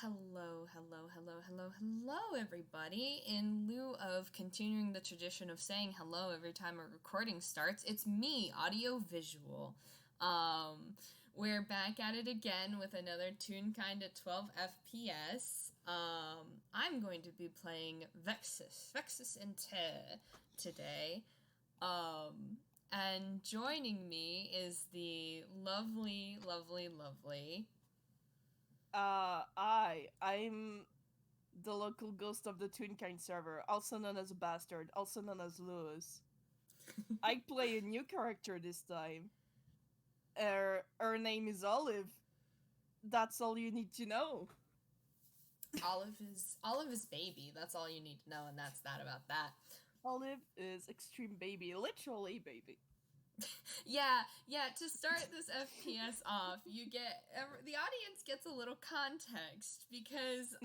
Hello, everybody. In lieu of continuing the tradition of saying hello every time a recording starts, it's me, AudioVizual. We're back at it again with another Toonkind at 12 FPS. I'm going to be playing Vexis and Enteur today. And joining me is the lovely. I'm the local ghost of the Toonkind server, also known as a bastard, also known as Lewis. I play a new character this time. Her name is Olive. That's all you need to know. Olive is baby. That's all you need to know, and that's that about that. Olive is extreme baby, literally baby. Yeah. To start this FPS off, the audience gets a little context because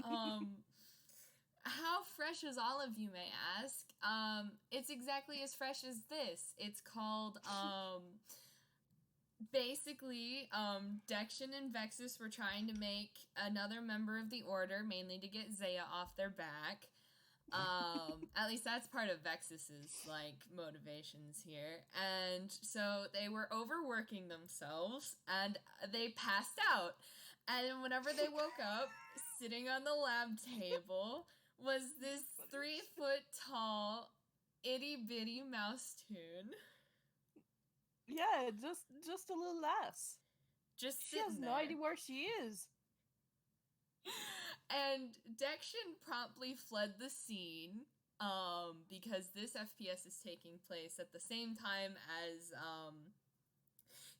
how fresh is Olive, you may ask? It's exactly as fresh as this. It's called basically, Dexion and Vexis were trying to make another member of the Order, mainly to get Zaya off their back. At least that's part of Vexis's, motivations here. And so they were overworking themselves, and they passed out. And whenever they woke up, sitting on the lab table was this 3 foot tall, itty bitty mouse toon. Yeah, just a little less. Just She has sitting no idea there. where she is. And Dexion promptly fled the scene, because this FPS is taking place at the same time as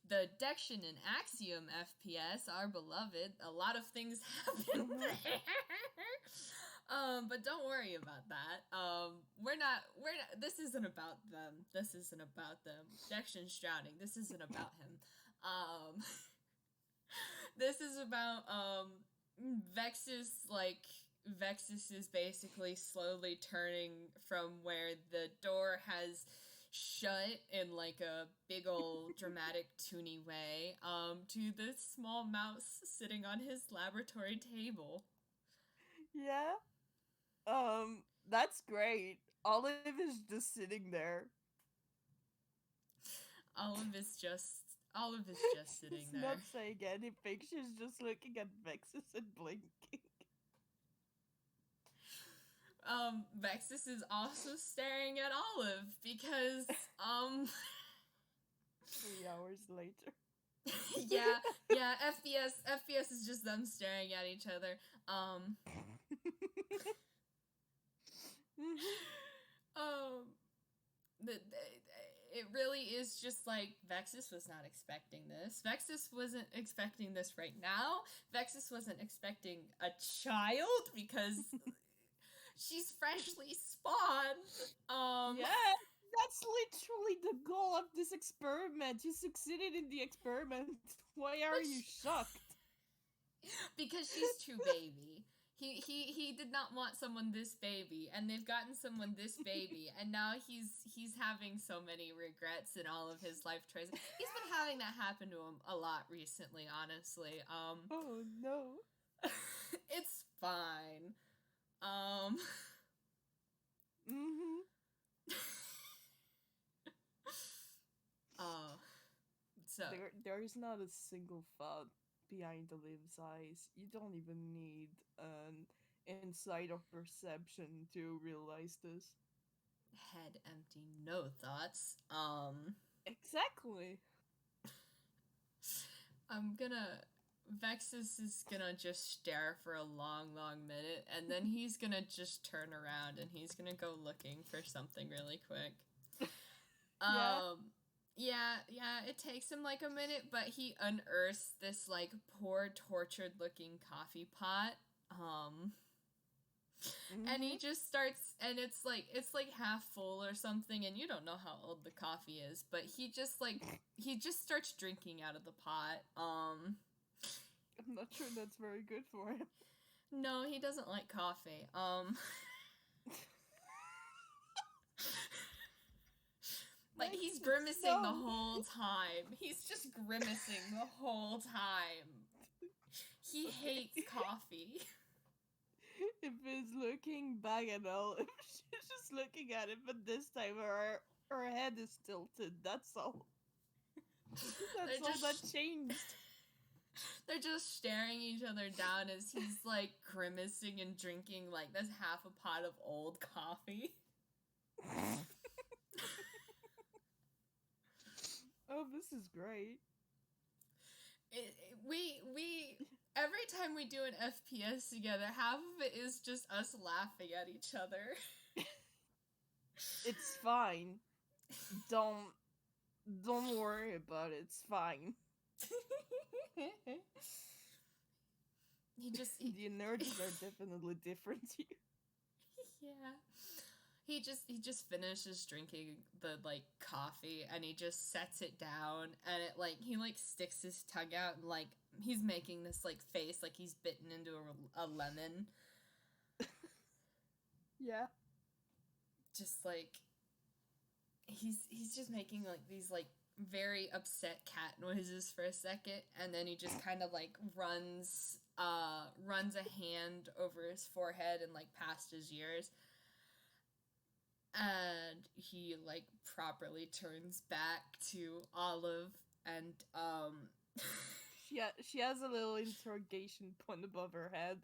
the Dexion and Axiom FPS, our beloved. A lot of things happen there. But don't worry about that. We're not, this isn't about them. Dexion's drowning. This isn't about him. This is about, Vexis is basically slowly turning from where the door has shut in like a big old dramatic toony way, to this small mouse sitting on his laboratory table. Yeah. That's great. Olive is just sitting there. Olive is just sitting She's there. not saying anything. She's just looking at Vexus and blinking. Vexis is also staring at Olive because 3 hours later. yeah, FPS is just them staring at each other. Um it really is just like Vexis was not expecting this. Vexis wasn't expecting this right now. Vexis wasn't expecting a child because she's freshly spawned. Yeah, that's literally the goal of this experiment. You succeeded in the experiment. Why are you shocked? Because she's too baby. He did not want someone this baby, and they've gotten someone this baby, and now he's having so many regrets in all of his life choices. He's been having that happen to him a lot recently, honestly. Oh no. It's fine. Um Mm-hmm. oh so There is not a single thought behind the live's eyes. You don't even need an insight of perception to realize this. head empty, no thoughts. Exactly. I'm gonna Vexus is gonna just stare for a long minute, and then he's gonna just turn around and he's gonna go looking for something really quick. Yeah. Yeah, it takes him like a minute, but he unearths this like poor tortured looking coffee pot. And he Mm-hmm. just starts, and it's like half full or something, and you don't know how old the coffee is, but he just starts drinking out of the pot. I'm not sure that's very good for him. No, he doesn't like coffee. Like he's Vexus, grimacing the no. whole time. He's just grimacing the whole time. He Okay. hates coffee. if he's looking back at all, if she's just looking at it, but this time her head is tilted. That's all. That's all that changed. They're just staring each other down as he's like grimacing and drinking like this half a pot of old coffee. Oh, this is great. We every time we do an FPS together, half of it is just us laughing at each other. It's fine. Don't worry about it. It's fine. The nerds are definitely different here. Yeah. He just finishes drinking the like coffee and he just sets it down and it like he like sticks his tongue out and like he's making this like face like he's bitten into a lemon. Yeah. Just like he's just making like these like very upset cat noises for a second and then he just kind of like runs a hand over his forehead and like past his ears. And he, like, properly turns back to Olive, and, She has a little interrogation point above her head.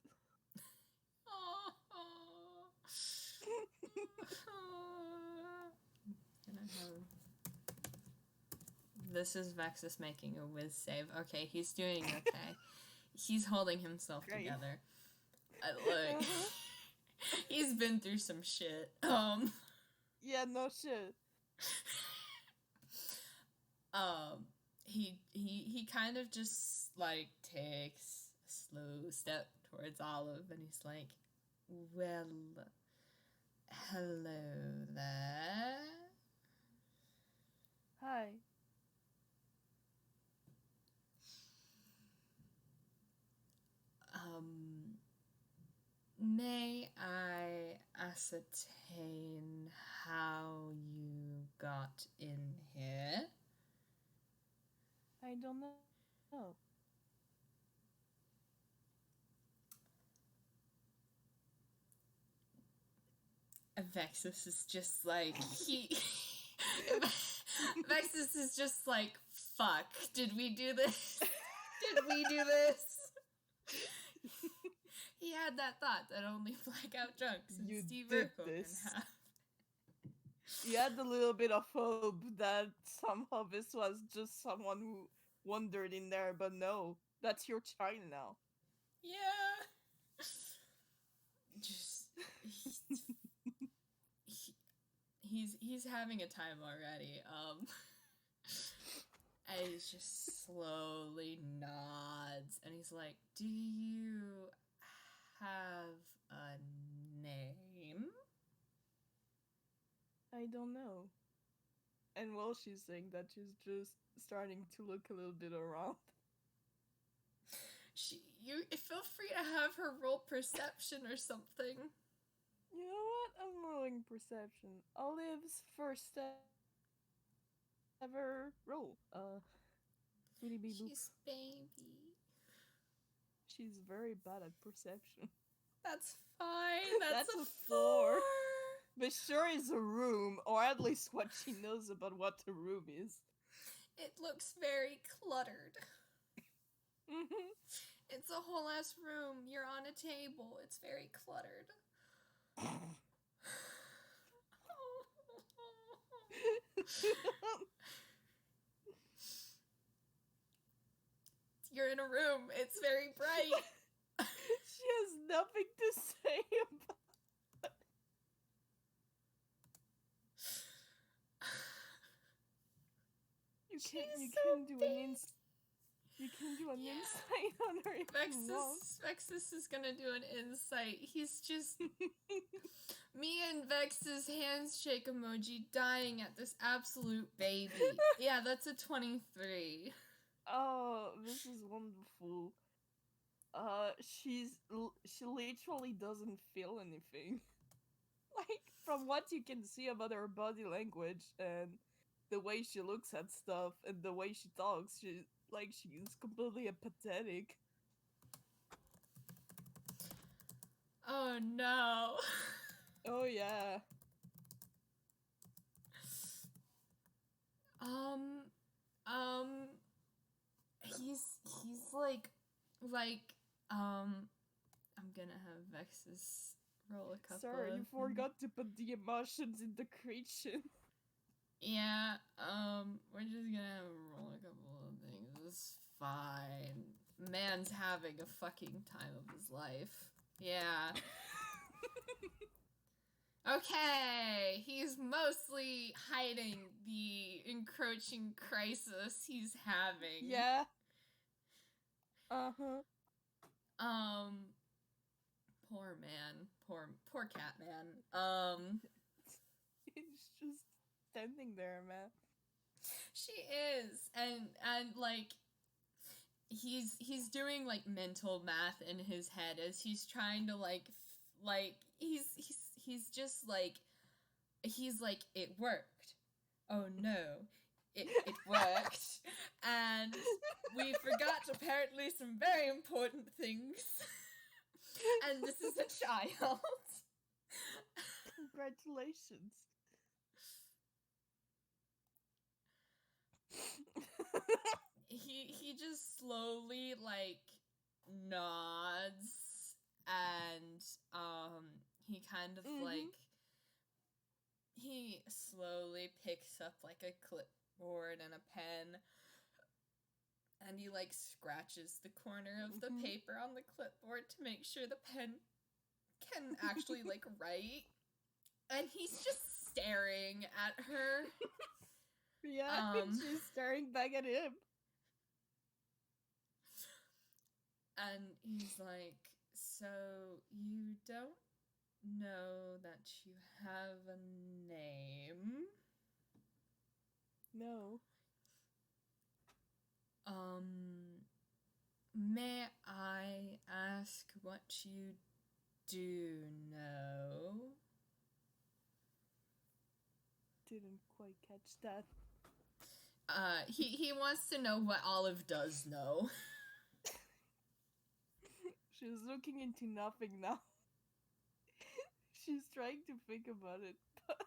This is Vexis making a whiz save. Okay, he's doing okay. He's holding himself together. Look, he's been through some shit. Yeah, no shit. He kind of just like takes a slow step towards Olive and he's like, well, hello there. Hi. May I ascertain how you got in here? I don't know. Vexis is just like, Vexis is just like, fuck, did we do this? Did we do this? He had that thought that only blackout drunks and Steve Urkel can have. You had a little bit of hope that somehow this was just someone who wandered in there, but no, that's your child now. Yeah. Just he's having a time already. And he just slowly nods and he's like, "Do you have a name?" I don't know. And while she's saying that, she's just starting to look a little bit around. You feel free to have her roll perception or something. You know what? I'm rolling perception. Olive's first ever roll. She's baby. She's very bad at perception. That's fine. That's a 4. But sure is a room, or at least what she knows about what a room is. It looks very cluttered. Mm-hmm. It's a whole ass room. You're on a table. It's very cluttered. You're in a room. It's very bright. She has nothing to say about it. You can do an insight on her if you want. Vexis is gonna do an insight. He's just me and Vex's handshake emoji dying at this absolute baby. Yeah, that's a 23. Oh, this is wonderful. She literally doesn't feel anything. Like, from what you can see about her body language and the way she looks at stuff and the way she talks, she's Oh no. Oh yeah. He's I'm gonna have Vexis roll a couple Sorry, of you forgot to put the emotions in the creation. Yeah, we're just gonna roll a couple of things. It's fine. Man's having a fucking time of his life. Yeah. Okay, he's mostly hiding the encroaching crisis he's having. Yeah. Uh-huh. Poor man. Poor cat man. He's just standing there, man. She is. And like he's doing like mental math in his head as he's trying to he's just like he's like, it worked. Oh no. It worked. And we forgot apparently some very important things. And this is a child. Congratulations. He just slowly like nods and he kind of like he slowly picks up like a clipboard and a pen and he like scratches the corner of the paper on the clipboard to make sure the pen can actually like write, and he's just staring at her. Yeah, she's staring back at him. And he's like, so you don't know that you have a name? No. May I ask what you do know? Didn't quite catch that. He wants to know what Olive does know. She's looking into nothing now. She's trying to think about it, but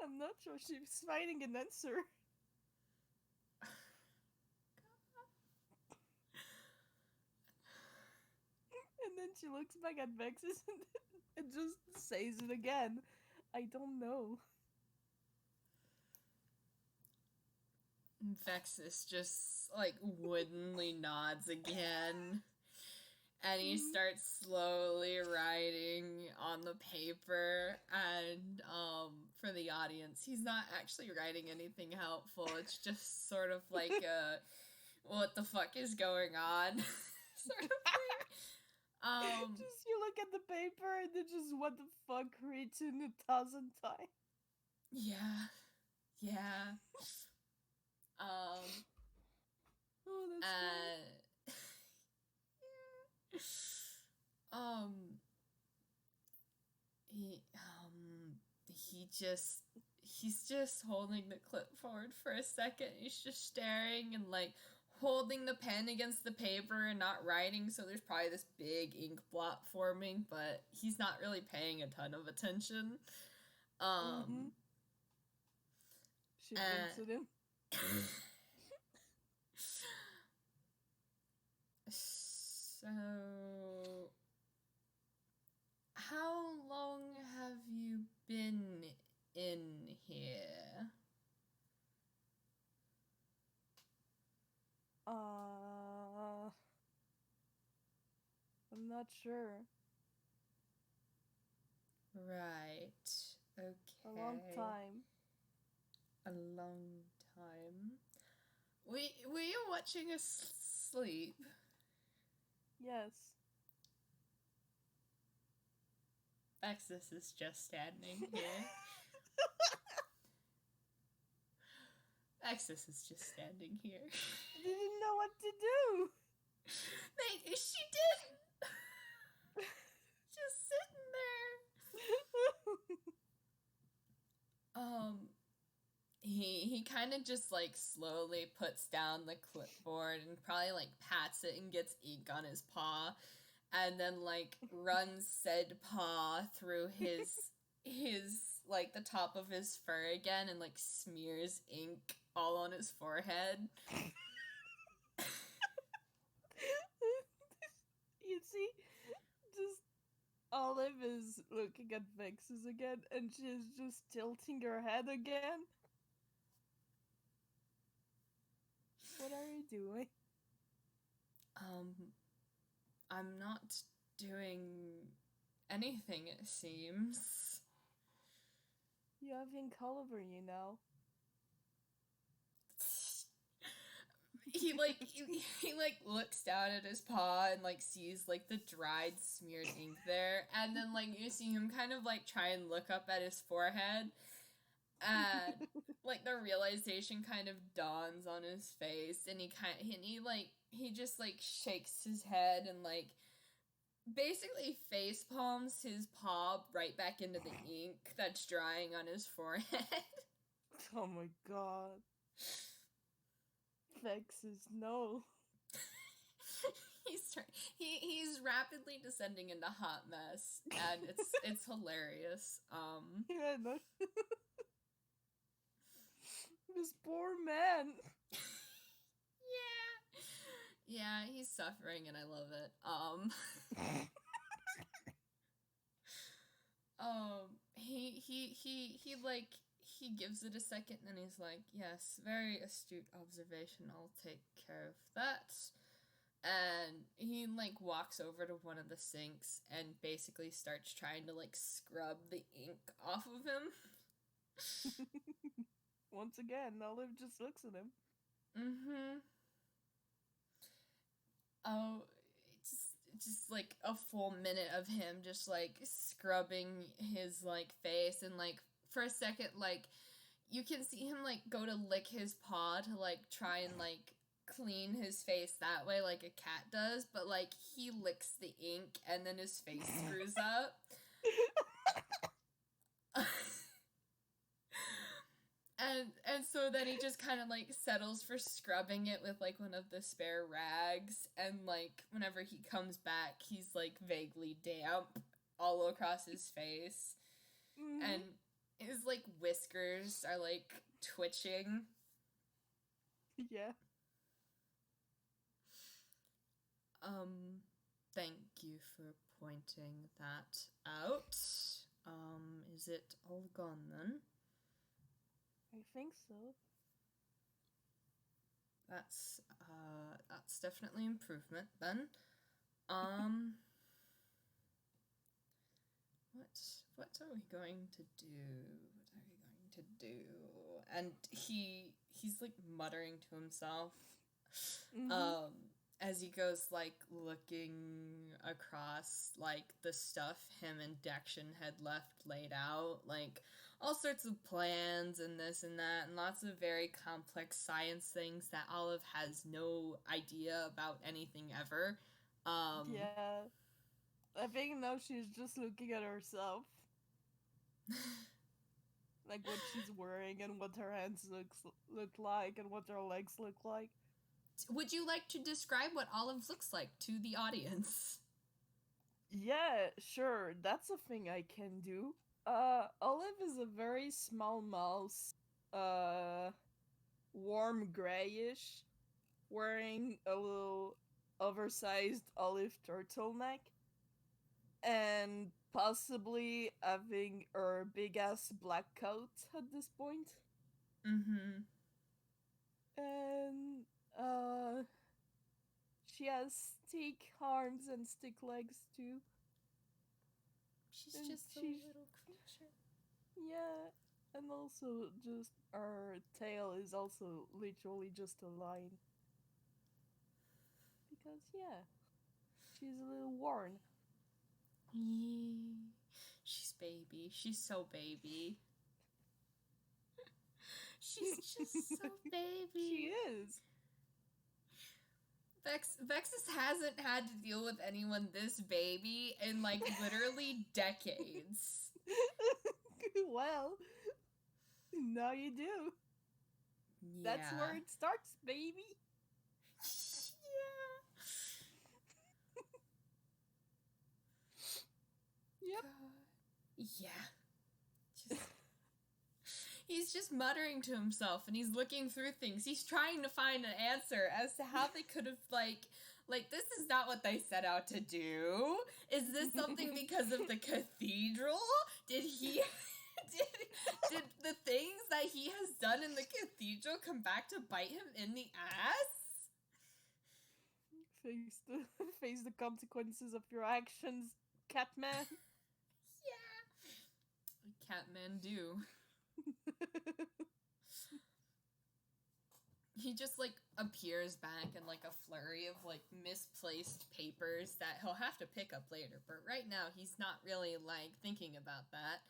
I'm not sure she's finding an answer. And then she looks back at Vexis and just says it again. I don't know. Vexis just, like, woodenly nods again. And he starts slowly writing on the paper. And, for the audience, he's not actually writing anything helpful. It's just sort of like a, what the fuck is going on sort of thing. Just you look at the paper and then just what the fuck written 1,000 times. Yeah. Oh, that's he's just holding the clipboard for a second. He's just staring and like holding the pen against the paper and not writing, so there's probably this big ink blot forming, but he's not really paying a ton of attention. She winks at him. So, how long have you been in here? I'm not sure. Right. Okay. A long time. A long time. Were you watching us sleep? Yes. Vexis is just standing here. Vexis is just standing here. I didn't know what to do. Maybe she didn't. Just sitting there. He kind of just like slowly puts down the clipboard and probably like pats it and gets ink on his paw, and then like runs said paw through his like the top of his fur again and like smears ink all on his forehead. You see, just Olive is looking at Vexis again, and she's just tilting her head again. What are you doing? I'm not doing anything, it seems. You have ink all over you now. He looks down at his paw and like sees like the dried smeared ink there, and then like you see him kind of like try and look up at his forehead, and like the realization kind of dawns on his face, and he just like shakes his head and like basically face palms his paw right back into the ink that's drying on his forehead. Oh my god. Vexis, no. He's rapidly descending into hot mess, and it's hilarious. Yeah, no. This poor man. Yeah, he's suffering, and I love it. He gives it a second, and he's like, yes, very astute observation, I'll take care of that. And he, like, walks over to one of the sinks and basically starts trying to, like, scrub the ink off of him. Once again, Olive just looks at him. Mm-hmm. Oh, just like a full minute of him just like scrubbing his like face, and like for a second like you can see him like go to lick his paw to like try and like clean his face that way like a cat does, but like he licks the ink and then his face screws up. And so then he just kind of like settles for scrubbing it with like one of the spare rags, and like whenever he comes back he's like vaguely damp all across his face. Mm-hmm. And his like whiskers are like twitching. Yeah. Thank you for pointing that out. Is it all gone then? I think so. That's definitely improvement then. What are we going to do? And he's like muttering to himself. Mm-hmm. As he goes like looking across like the stuff him and Dexion had left laid out, like all sorts of plans and this and that, and lots of very complex science things that Olive has no idea about anything ever. Yeah. I think now she's just looking at herself. Like what she's wearing and what her hands look like and what her legs look like. Would you like to describe what Olive looks like to the audience? Yeah, sure. That's a thing I can do. Olive is a very small mouse. Warm grayish, wearing a little oversized olive turtleneck, and possibly having her big ass black coat at this point. Mm-hmm. And she has stick arms and stick legs too. She's just a little creature. Yeah, and also just her tail is also literally just a line. Because yeah, she's a little worn. She's baby. She's so baby. She's just so baby. She is. Vexis hasn't had to deal with anyone this baby in like literally decades. Well, now you do. Yeah. That's where it starts, baby. Yeah. Yeah. He's just muttering to himself, and he's looking through things. He's trying to find an answer as to how they could have, like, this is not what they set out to do. Is this something because of the cathedral? Did he... did the things that he has done in the cathedral come back to bite him in the ass? Face the consequences of your actions, Catman. Yeah. Catman do. He just, like, appears back in, like, a flurry of, like, misplaced papers that he'll have to pick up later. But right now, he's not really, like, thinking about that.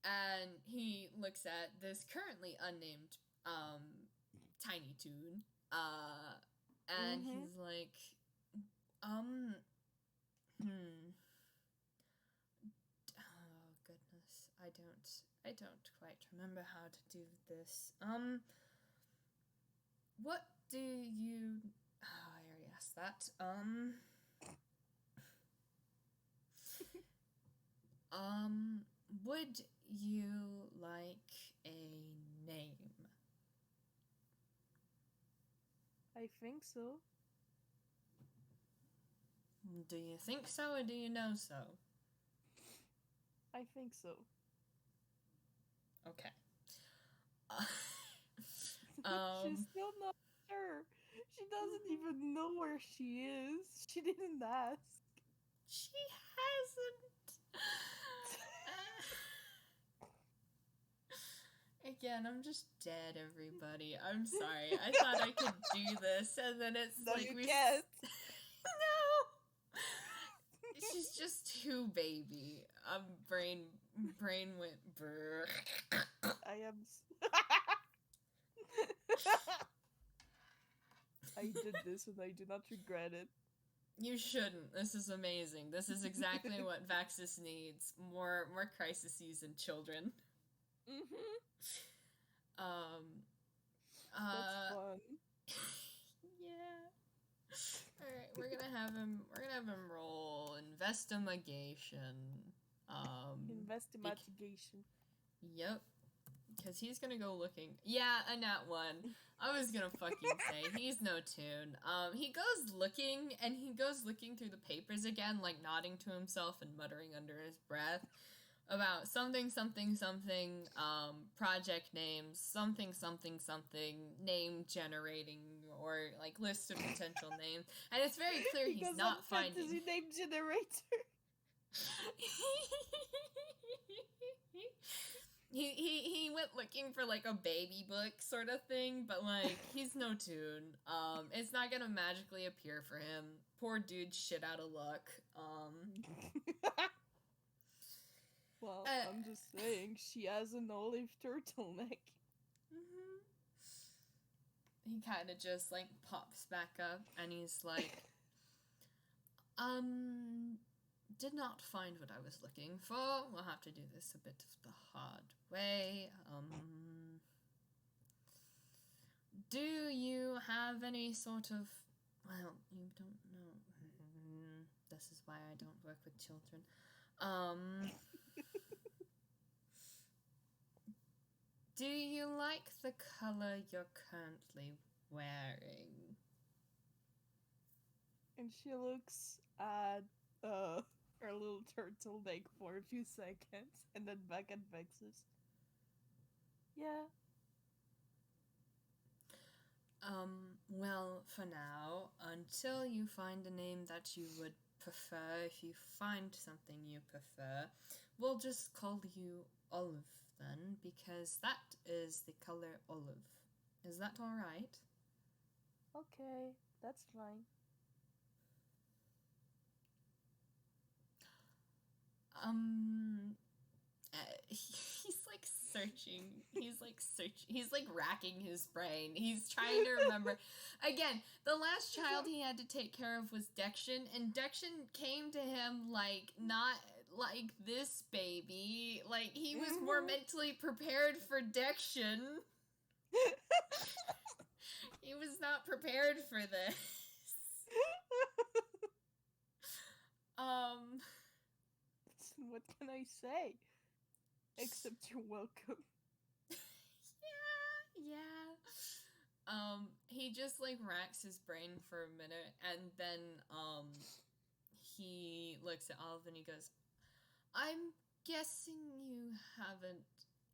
And he looks at this currently unnamed, Tiny Toon. And he's like, oh, goodness, I don't quite remember how to do this. What do you... Oh, I already asked that. Would you like a name? I think so. Do you think so, or do you know so? I think so. Okay. She's still not sure. She doesn't even know where she is. She didn't ask. She hasn't. Again, I'm just dead, everybody. I'm sorry. I thought I could do this, and then it's No, like you we can't. No. She's just too baby. Brain went brr. I am. I did this and I do not regret it. You shouldn't. This is amazing. This is exactly what Vexis needs. More crises in children. That's fun. Yeah. Alright, we're gonna have him roll investigation. Investigation. Yep. Because he's gonna go looking. Yeah, a nat one. I was gonna fucking say, he's no Toon. He goes looking through the papers again, like nodding to himself and muttering under his breath about something, project names, something, name generating, or, like, list of potential names. And it's very clear he's not finding... Fantasy name generator. He went looking for, like, a baby book sort of thing, but, like, he's no Toon. It's not gonna magically appear for him. Poor dude's shit out of luck. Well, I'm just saying, she has an olive turtleneck. He kind of just, like, pops back up, and he's like, did not find what I was looking for. We'll have to do this a bit the hard way. Do you have any sort of... Well, you don't know. This is why I don't work with children. Do you like the color you're currently wearing? And she looks at her little turtleneck for a few seconds, and then back at Vexis. Yeah. Well, for now, until you find a name that you would prefer, if you find something you prefer, we'll just call you Olive then, because that is the color olive. Is that alright? Okay, that's fine. He's like searching. He's like racking his brain. He's trying to remember. Again, the last child he had to take care of was Dexion, and Dexion came to him like not like this baby. Like he was more mentally prepared for Dexion. He was not prepared for this. What can I say? Except you're welcome. Yeah. He just like racks his brain for a minute, and then he looks at Olive and he goes, "I'm guessing you haven't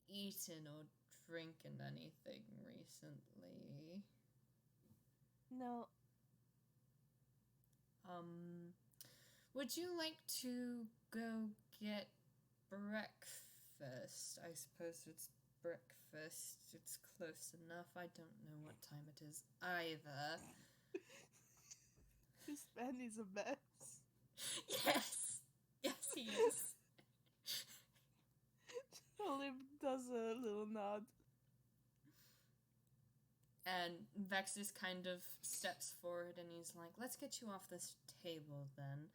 eaten or drinking anything recently." No. Would you like to go get breakfast? I suppose it's breakfast. It's close enough. I don't know what time it is either. This man is a mess. Yes. Yes, he is. Olive does a little nod. And Vexis kind of steps forward and he's like, "Let's get you off this table then.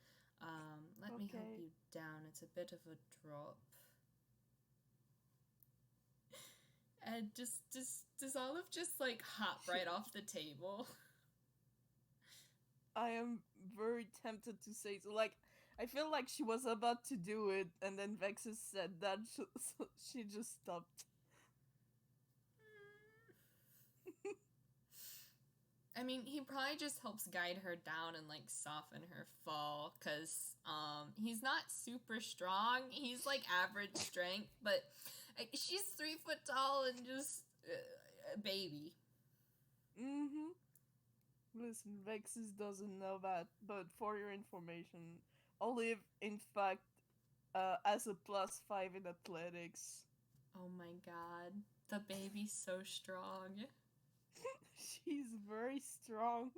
Let me help you down. It's a bit of a drop." And does Olive just like hop right off the table? I am very tempted to say so. Like, I feel like she was about to do it, and then Vexis said that, so she just stopped. I mean, he probably just helps guide her down and like soften her fall, cause he's not super strong. He's like average strength, but she's 3 foot tall and just a baby. Listen, Vexis doesn't know that, but for your information, Olive, in fact, has a +5 in athletics. Oh my god, the baby's so strong. She's very strong.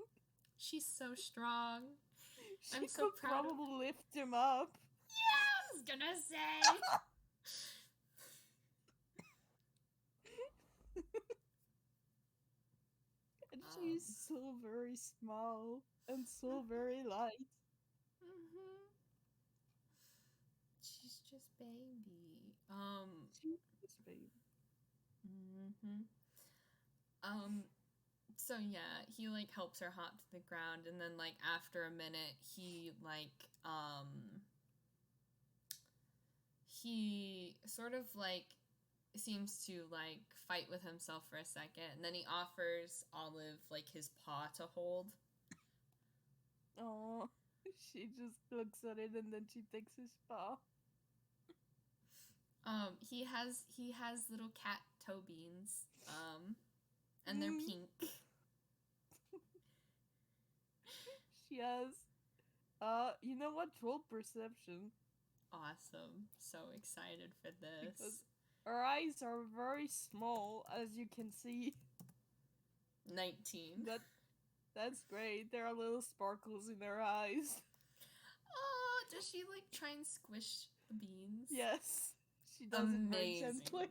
She's so strong. I'm so proud. Probably lift him up. Yeah, I was gonna say. And she's so very small and so very light. She's just baby. She's just baby. So yeah, he like helps her hop to the ground, and then like after a minute, he sort of like seems to like fight with himself for a second, and then he offers Olive like his paw to hold. Oh, she just looks at it and then she takes his paw. He has little cat toe beans. And they're pink. She has you know what? Roll perception. Awesome. So excited for this. Because her eyes are very small, as you can see. 19. That's great. There are little sparkles in her eyes. Oh, does she like try and squish the beans? Yes. She does it very gently.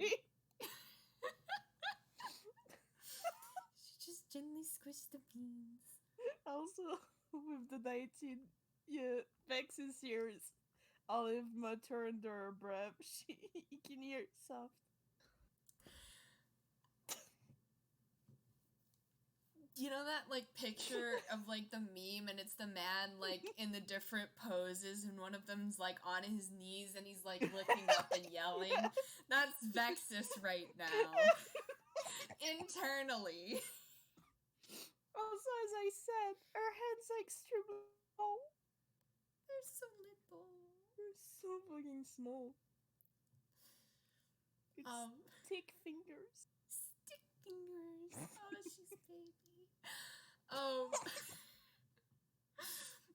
She just gently squished the beans. Also, with the 19, yeah, Vexis hears Olive mutter under her breath. You can hear it soft. You know that like picture of like the meme, and it's the man like in the different poses, and one of them's like on his knees and he's like looking up and yelling? Yeah. That's Vexis right now. Internally. Also, as I said, her hands are extremely small. They're so little. They're so fucking small. It's stick fingers. Stick fingers. Oh, she's baby.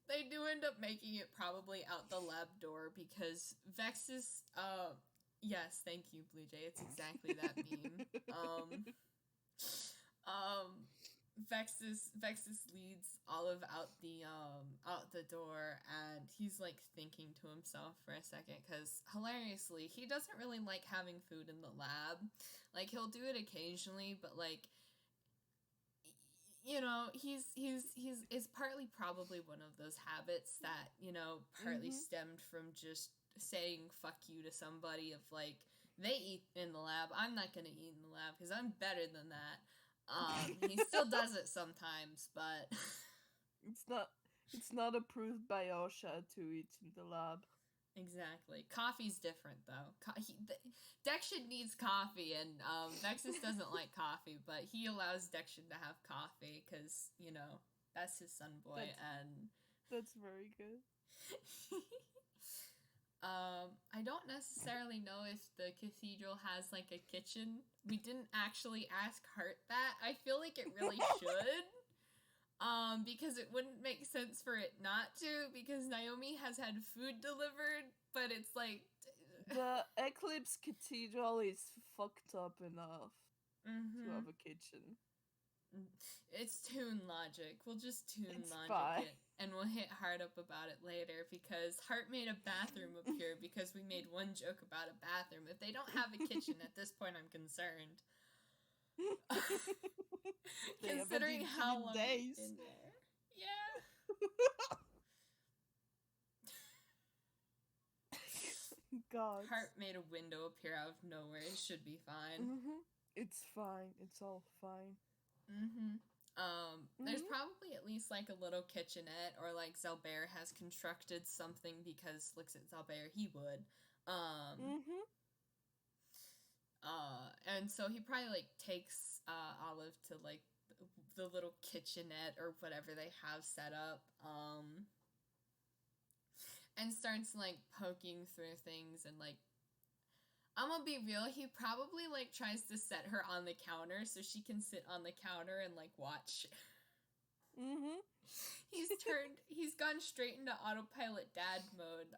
They do end up making it probably out the lab door because Vexis, yes, thank you, Blue Jay. It's exactly that meme. Vexis leads Olive out the door, and he's like thinking to himself for a second because hilariously he doesn't really like having food in the lab. Like he'll do it occasionally, but like, you know, it's partly probably one of those habits that, you know, partly stemmed from just saying fuck you to somebody of like, they eat in the lab, I'm not gonna eat in the lab because I'm better than that. He still does it sometimes, but it's not approved by OSHA to eat in the lab. Exactly. Coffee's different though. Dexion needs coffee, and Vexis doesn't like coffee, but he allows Dexion to have coffee because that's his son boy, and that's very good. I don't necessarily know if the cathedral has like a kitchen. We didn't actually ask Hart that. I feel like it really should. Because it wouldn't make sense for it not to, because Naomi has had food delivered, but it's like... The Eclipse Cathedral is fucked up enough to have a kitchen. It's Toon logic. We'll just Toon logic fine. it, and we'll hit Hart up about it later, because Hart made a bathroom appear because we made one joke about a bathroom. If they don't have a kitchen at this point, I'm concerned. Considering how long it's been there. Yeah. God. Hart made a window appear out of nowhere. It should be fine. It's fine. It's all fine. There's probably at least like a little kitchenette, or like Zalbert has constructed something, because looks at Zalbert, he would. And so he probably like takes Olive to like the little kitchenette or whatever they have set up, and starts like poking through things, and like, I'm gonna be real, he probably like tries to set her on the counter so she can sit on the counter and like watch. He's gone straight into autopilot dad mode.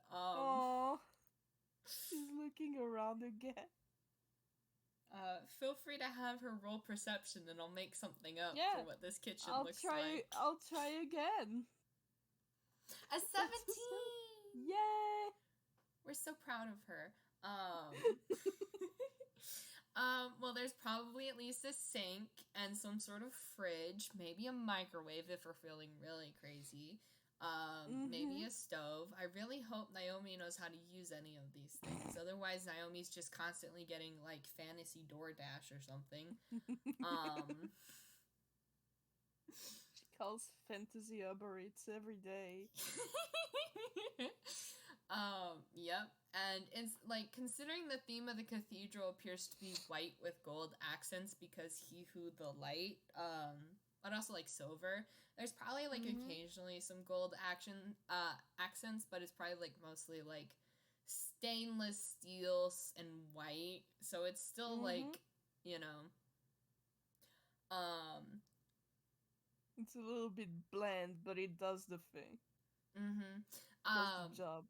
She's looking around again. Feel free to have her roll perception, and I'll make something up for what this kitchen looks like. I'll try again. A 17! Yay! We're so proud of her. Well, there's probably at least a sink and some sort of fridge, maybe a microwave if we're feeling really crazy. Maybe a stove. I really hope Naomi knows how to use any of these things. Otherwise, Naomi's just constantly getting, like, fantasy DoorDash or something. She calls fantasy Uber Eats every day. Yep. And it's, like, considering the theme of the cathedral appears to be white with gold accents because he who the light, but also, like, silver, there's probably, like, occasionally some gold accents, but it's probably, like, mostly, like, stainless steel and white, so it's still, like, it's a little bit bland, but it does the thing. Does the job.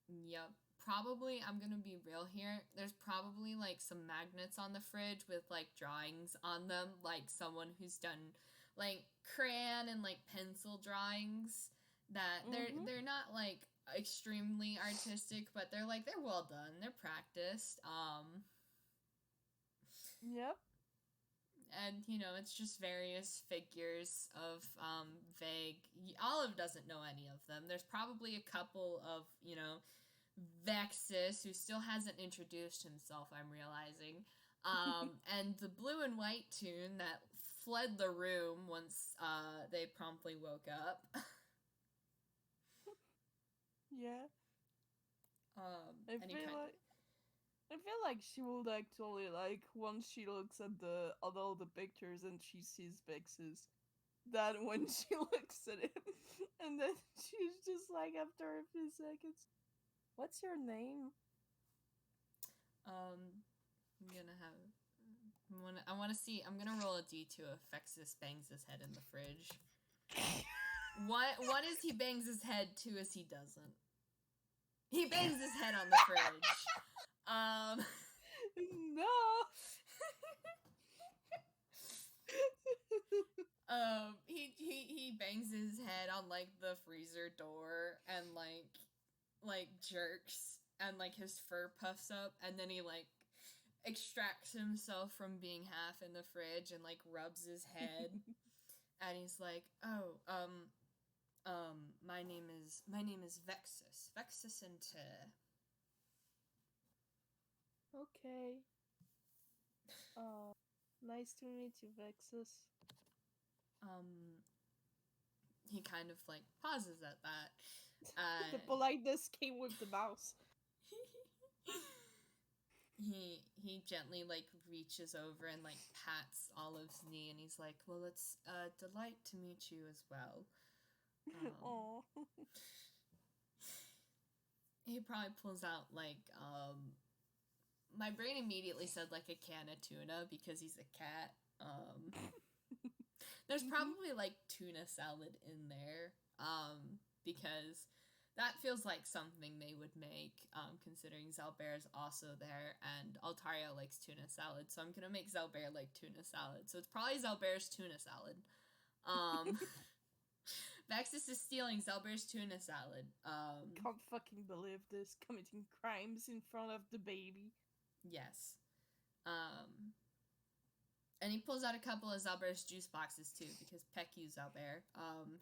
Yep. Probably, I'm gonna be real here, there's probably, like, some magnets on the fridge with, like, drawings on them, like someone who's done, like, crayon and, like, pencil drawings that they're not, like, extremely artistic, but they're well done, they're practiced. Yep. And, it's just various figures of, vague... Olive doesn't know any of them. There's probably a couple of, Vexis, who still hasn't introduced himself, I'm realizing. And the blue and white toon that fled the room once, they promptly woke up. Yeah. I feel like she would actually, like, once she looks at all the pictures and she sees Vexis, that when she looks at him, and then she's just like, after a few seconds, what's your name? I want to see, I'm gonna roll a D2 if Vexis bangs his head in the fridge. One is he bangs his head, two is he doesn't. He bangs his head on the fridge. No! He bangs his head on, like, the freezer door and, like jerks, and, like, his fur puffs up, and then he, like, extracts himself from being half in the fridge and, like, rubs his head, and he's like, my name is Vexis and Enteur. Okay. Nice to meet you, Vexis. He kind of, like, pauses at that. The politeness came with the mouse. He gently like reaches over and like pats Olive's knee, and he's like, "Well, it's a delight to meet you as well." Oh. He probably pulls out like my brain immediately said like a can of tuna because he's a cat. There's probably like tuna salad in there because that feels like something they would make, considering Zalber's also there, and Altaria likes tuna salad, so I'm gonna make Zalber like tuna salad. So it's probably Zalber's tuna salad. Vexis is stealing Zalber's tuna salad. Can't fucking believe this. Committing crimes in front of the baby. Yes. And he pulls out a couple of Zalber's juice boxes too, because peck you, Zalber.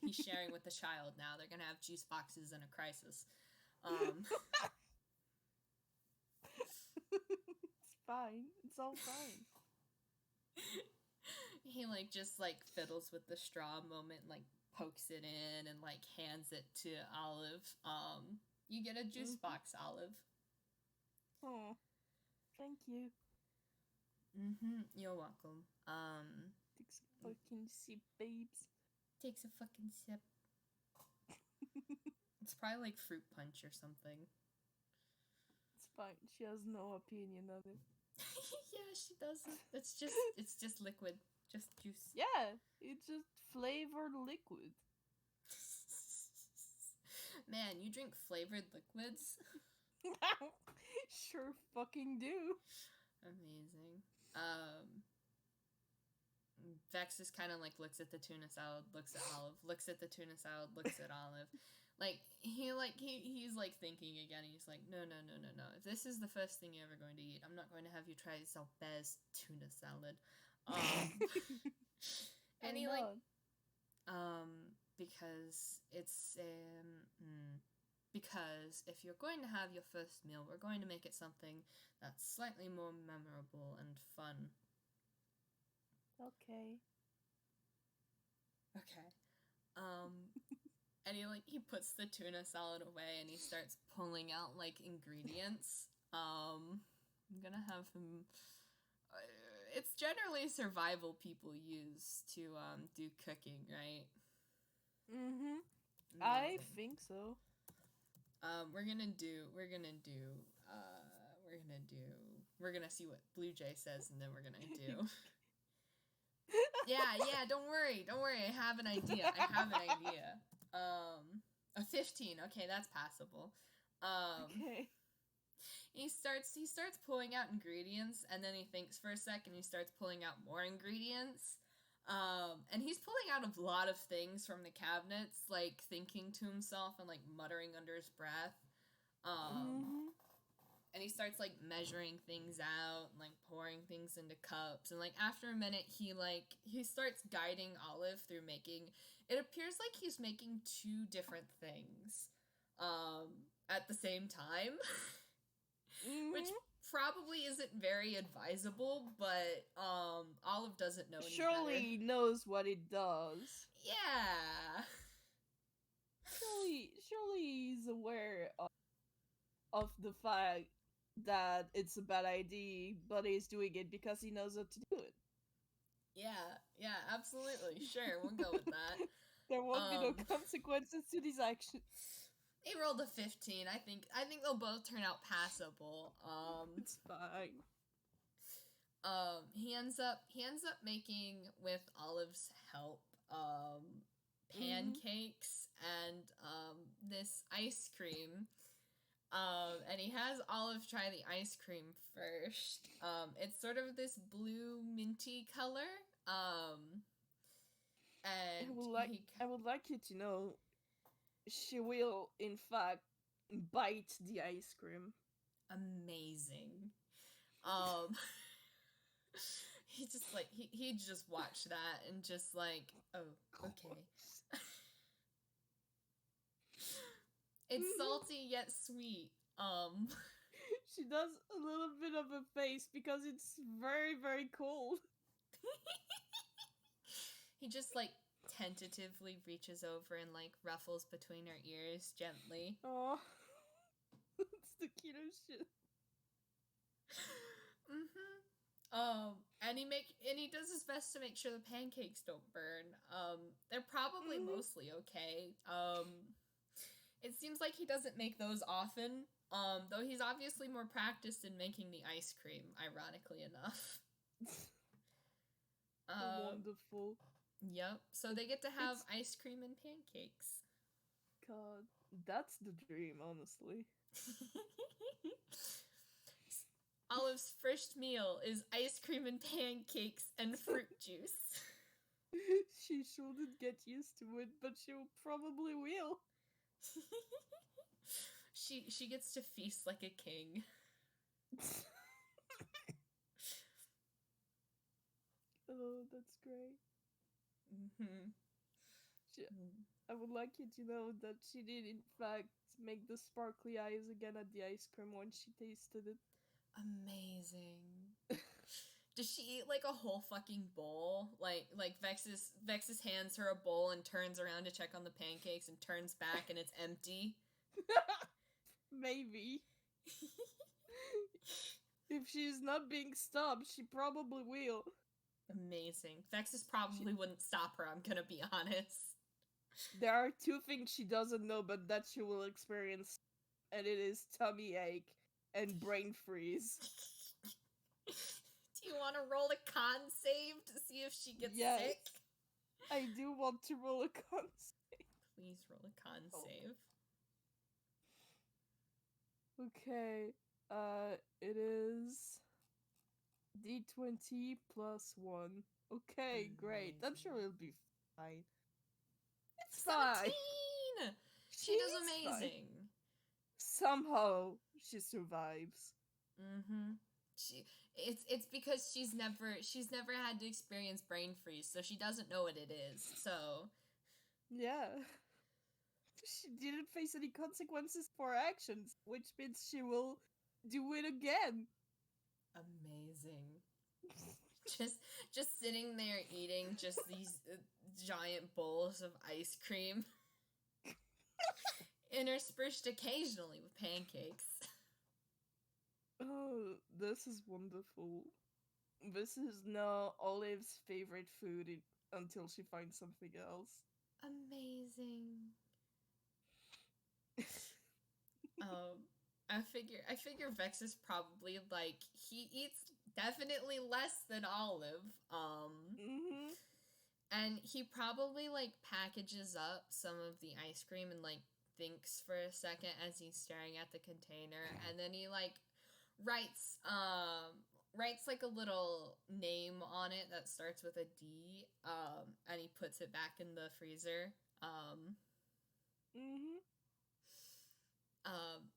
He's sharing with the child now. They're gonna have juice boxes in a crisis. It's fine. It's all fine. He like just like fiddles with the straw moment, and, like pokes it in and like hands it to Olive. You get a juice box, Olive. Oh, thank you. You're welcome. Takes a fucking sip, babes. Takes a fucking sip. It's probably like fruit punch or something. It's fine. She has no opinion of it. Yeah, she doesn't. It's just liquid. Just juice. Yeah, it's just flavored liquid. Man, you drink flavored liquids? Sure fucking do. Amazing. Vexis kind of like looks at the tuna salad, looks at Olive, looks at the tuna salad, looks at Olive. He's like thinking again. He's like, no. If this is the first thing you're ever going to eat, I'm not going to have you try Zalber's tuna salad. And he like, because it's because if you're going to have your first meal, we're going to make it something that's slightly more memorable and fun. Okay. And he puts the tuna salad away and he starts pulling out like ingredients. I'm gonna have him. It's generally survival people use to do cooking, right? I think so. We're gonna see what Blue Jay says, and then we're gonna do. Yeah, don't worry. I have an idea. A 15. Okay, that's passable. Okay. He starts pulling out ingredients, and then he thinks for a second. He starts pulling out more ingredients. And he's pulling out a lot of things from the cabinets, like thinking to himself and like muttering under his breath. And he starts like measuring things out and like pouring things into cups. And like after a minute, he starts guiding Olive through making. It appears like he's making two different things, at the same time, which probably isn't very advisable. But Olive doesn't know any Surely better. knows what it does. Yeah. Surely he's aware of the fact that it's a bad idea, but he's doing it because he knows how to do it. Yeah, absolutely. Sure, we'll go with that. There won't be no consequences to these actions. He rolled a 15. I think they'll both turn out passable. It's fine. He ends up making, with Olive's help, pancakes and this ice cream. And he has Olive try the ice cream first. It's sort of this blue minty color. And I would like you to know, she will in fact bite the ice cream. Amazing. He just like he just watched that and just like, oh, okay. It's salty yet sweet. She does a little bit of a face because it's very, very cold. He just like tentatively reaches over and like ruffles between her ears gently. Oh. It's the killer shit. And he does his best to make sure the pancakes don't burn. They're probably mostly okay. It seems like he doesn't make those often. Though he's obviously more practiced in making the ice cream, ironically enough. Wonderful. Yep. So they get to have ice cream and pancakes. God, that's the dream, honestly. Olive's first meal is ice cream and pancakes and fruit juice. She shouldn't get used to it, but she probably will. She gets to feast like a king. Oh, that's great. I would like you to know that she did, in fact, make the sparkly eyes again at the ice cream when she tasted it. Amazing. Does she eat like a whole fucking bowl? Like Vexis hands her a bowl and turns around to check on the pancakes and turns back and it's empty? Maybe. If she's not being stopped, she probably will. Amazing. Vexis probably wouldn't stop her, I'm gonna be honest. There are two things she doesn't know, but that she will experience, and it is tummy ache and brain freeze. Do you want to roll a con save to see if she gets sick? I do want to roll a con save. Please roll a con save. Okay. It is D20 plus 1. Okay, great. I'm sure it'll be fine. It's 17! fine. She does amazing. Fine. Somehow she survives. It's because she's never had to experience brain freeze, so she doesn't know what it is. So yeah, she didn't face any consequences for her actions, which means she will do it again. Amazing. just sitting there eating just these giant bowls of ice cream, interspersed occasionally with pancakes. Oh, this is wonderful. This is now Olive's favorite food until she finds something else. Amazing. I figure Vex is probably like, he eats definitely less than Olive. And he probably like packages up some of the ice cream and like thinks for a second as he's staring at the container, and then he like writes like a little name on it that starts with a D, and he puts it back in the freezer.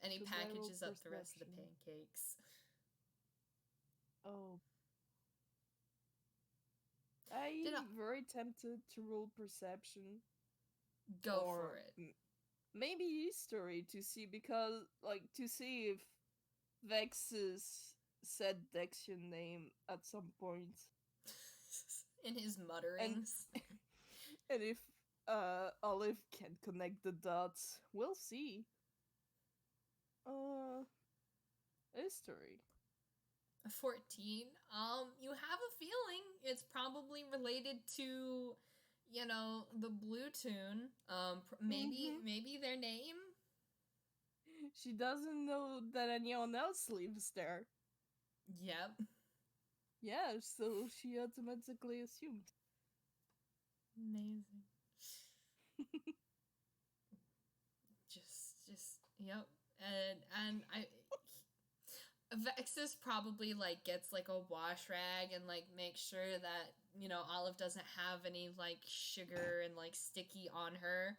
And he packages up the rest of the pancakes. Oh. I'm very tempted to roll perception. Go for it. Maybe history to see, because, like, to see if Vex's said Dexion name at some point. In his mutterings. And if Olive can connect the dots. We'll see. History. 14. You have a feeling it's probably related to, you know, the blue toon. Maybe their name. She doesn't know that anyone else lives there. Yep. Yeah, so she automatically assumed. Amazing. just yep. And Vexis probably like gets like a wash rag and like makes sure that, you know, Olive doesn't have any like sugar and like sticky on her.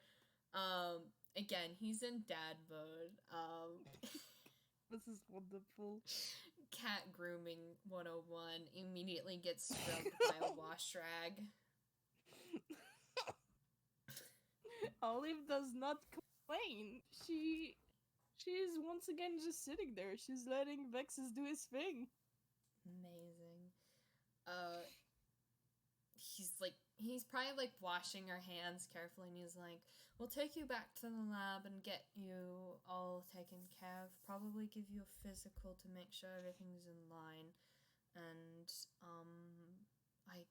Again, he's in dad mode. This is wonderful. Cat grooming 101 immediately gets scrubbed by a wash rag. Olive does not complain. She's once again just sitting there. She's letting Vexis do his thing. Amazing. he's probably like washing her hands carefully, and he's like, we'll take you back to the lab and get you all taken care of, probably give you a physical to make sure everything's in line, and I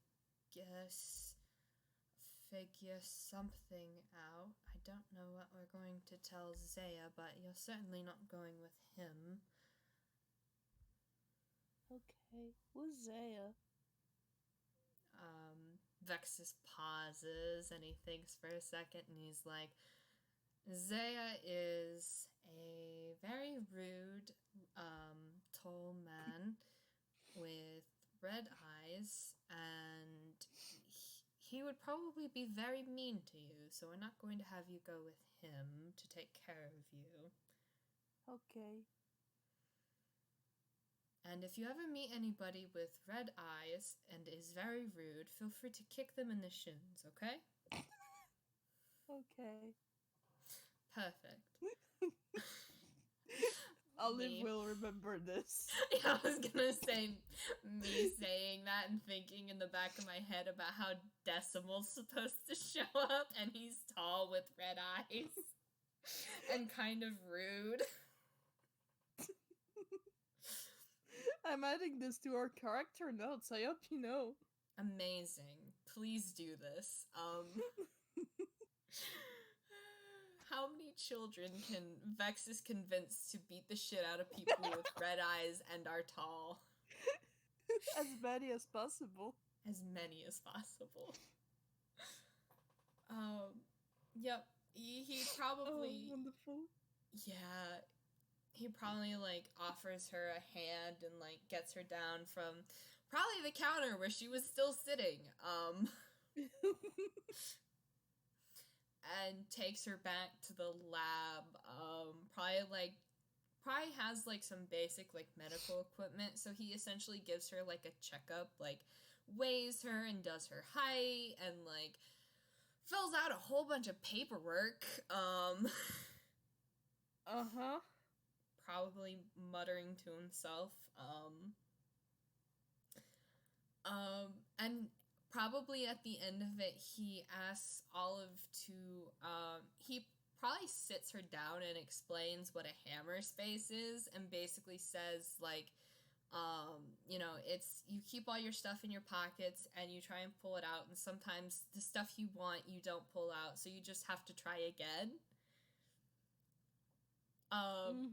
guess figure something out. I don't know what we're going to tell Zaya, but you're certainly not going with him. Okay, who's Zaya? Vexis pauses and he thinks for a second and he's like, Zaya is a very rude, tall man with red eyes, and he would probably be very mean to you, so we're not going to have you go with him to take care of you. Okay. And if you ever meet anybody with red eyes and is very rude, feel free to kick them in the shins, okay? Okay. Perfect. Olive will remember this. Yeah, I was gonna say, me saying that and thinking in the back of my head about how Decimal's supposed to show up, and he's tall with red eyes and kind of rude. I'm adding this to our character notes. I hope you know. Amazing. Please do this. How many children can Vexis convince to beat the shit out of people with red eyes and are tall? As many as possible. As many as possible. Yep. He probably... Oh, wonderful. Yeah. He probably, like, offers her a hand and, like, gets her down from probably the counter where she was still sitting. And takes her back to the lab. Probably has, like, some basic, like, medical equipment. So he essentially gives her, like, a checkup, like, weighs her and does her height and, like, fills out a whole bunch of paperwork. Uh-huh. Probably muttering to himself. And probably at the end of it, he asks Olive to, he probably sits her down and explains what a hammer space is, and basically says, like, you know, it's, you keep all your stuff in your pockets, and you try and pull it out, and sometimes the stuff you want, you don't pull out, so you just have to try again.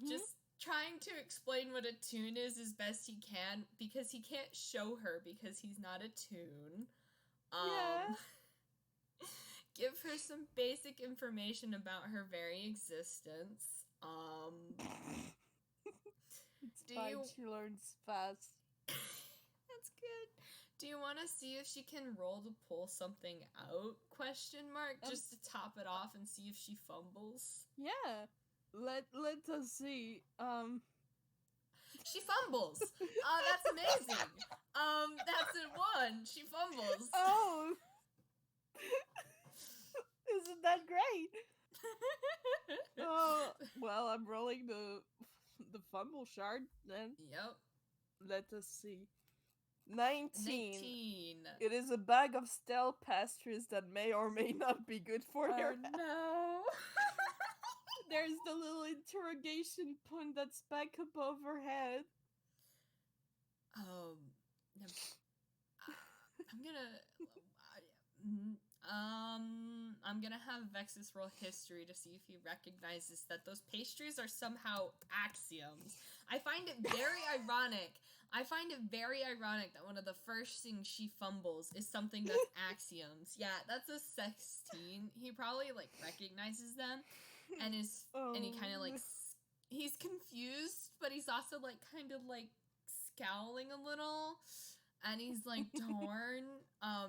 Just trying to explain what a toon is as best he can, because he can't show her because he's not a toon. Yeah. Give her some basic information about her very existence. It's fine, she learns fast. That's good. Do you want to see if she can roll to pull something out? Question mark, just to top it off and see if she fumbles. Yeah. Let us see. She fumbles. That's amazing. That's a 1. She fumbles. Oh. Isn't that great? Oh, well, I'm rolling the fumble shard then. Yep. Let us see. 19. 19. It is a bag of stale pastries that may or may not be good for your health. No. There's the little interrogation point that's back above her head. I'm gonna have Vexis roll history to see if he recognizes that those pastries are somehow axioms. I find it very ironic. That one of the first things she fumbles is something that's axioms. Yeah, that's a 16. He probably, like, recognizes them and and he kind of, like, he's confused, but he's also, like, kind of, like, scowling a little. And he's, like, torn,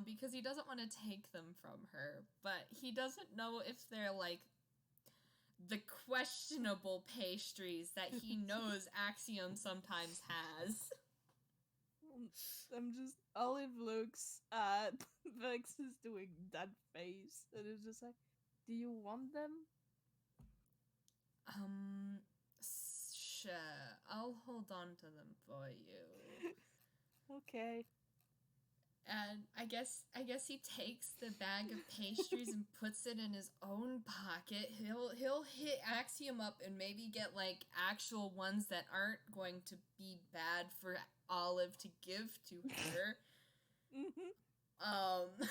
because he doesn't want to take them from her. But he doesn't know if they're, like, the questionable pastries that he knows Axiom sometimes has. Olive looks at Vexis doing that face, and is just like, do you want them? Sure. I'll hold on to them for you. Okay. And I guess he takes the bag of pastries and puts it in his own pocket. He'll hit Axiom up and maybe get like actual ones that aren't going to be bad for Olive to give to her. Oh my.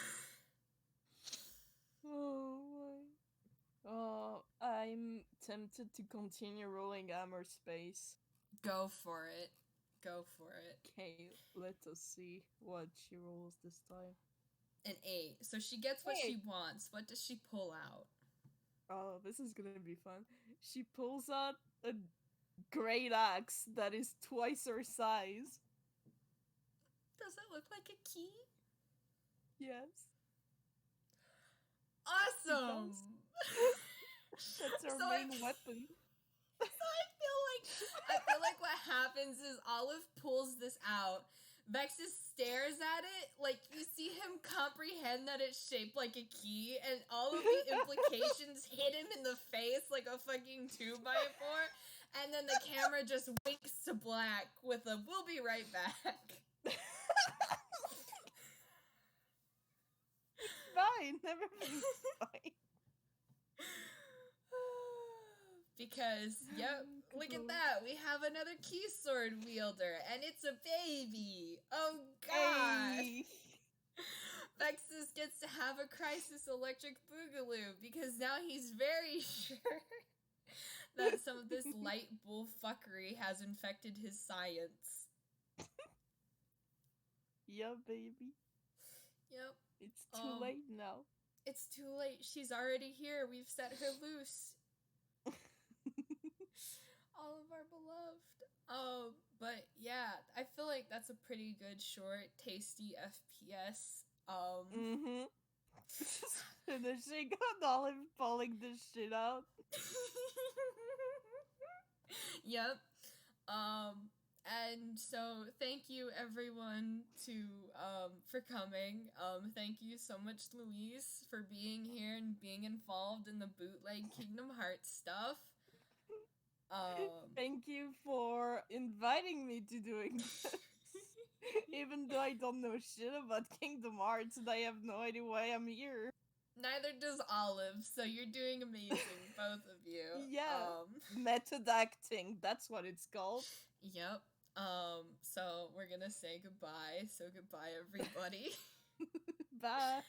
Oh, I'm tempted to continue rolling Hammer Space. Go for it. Go for it. Okay, let us see what she rolls this time. An 8. So she gets what she wants. What does she pull out? Oh, this is gonna be fun. She pulls out a great axe that is twice her size. Does it look like a key? Yes. Awesome! That's her main weapon. So I feel like what happens is Olive pulls this out. Vexis stares at it, like you see him comprehend that it's shaped like a key, and all of the implications hit him in the face like a fucking 2x4, and then the camera just winks to black with a "we'll be right back." It's fine, everything's fine. Because, yep, look at that. We have another key sword wielder, and it's a baby. Oh, God. Hey. Vexis gets to have a Crisis Electric Boogaloo, because now he's very sure that some of this light bullfuckery has infected his science. Yeah, baby. Yep. It's too late now. It's too late. She's already here. We've set her loose. All of our beloved. But yeah, I feel like that's a pretty good, short, tasty FPS. Finishing on Olive pulling this shit out. Yep. And so thank you everyone for coming. Thank you so much, Louise, for being here and being involved in the bootleg Kingdom Hearts stuff. Thank you for inviting me to doing this. Even though I don't know shit about Kingdom Hearts and I have no idea why I'm here. Neither does Olive, so you're doing amazing, both of you. Yeah. Method acting, that's what it's called. Yep. So we're gonna say goodbye. So goodbye, everybody. Bye.